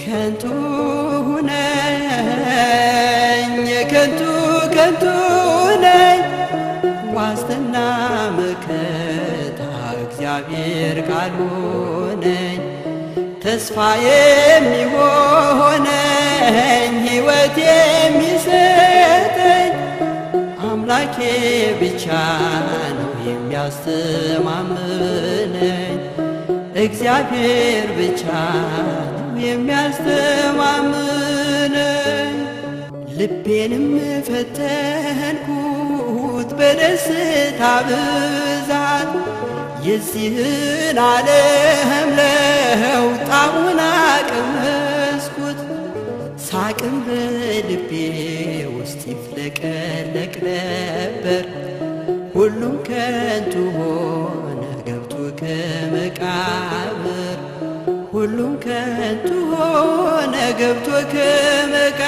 ከንቱ ነኝ ከንቱ ነኝ ዋስትና መከታ እግዚአብሔር ቃሉ ነኝ ተስፋ የሚሆነኝ ሕይወት የሚሰጠኝ አምላኬ ብቻ ነው የሚያስተማምነኝ እግዚአብሔር ብቻ ነው የሚያስተማምነኝ ልቤንም ፈተንኩት በደስታ ብዛት የዚህን ዓለም ለውጥ አሁን ቀመስኩት ሳቅም በልቤ ውስጥ ይፍለቀለቅ ነበር ሁሉም ከንቱ ሆነ ገብቶ ከመቃብር ሁሉም ከንቱ ሆነ ገብቶ ከመቃብር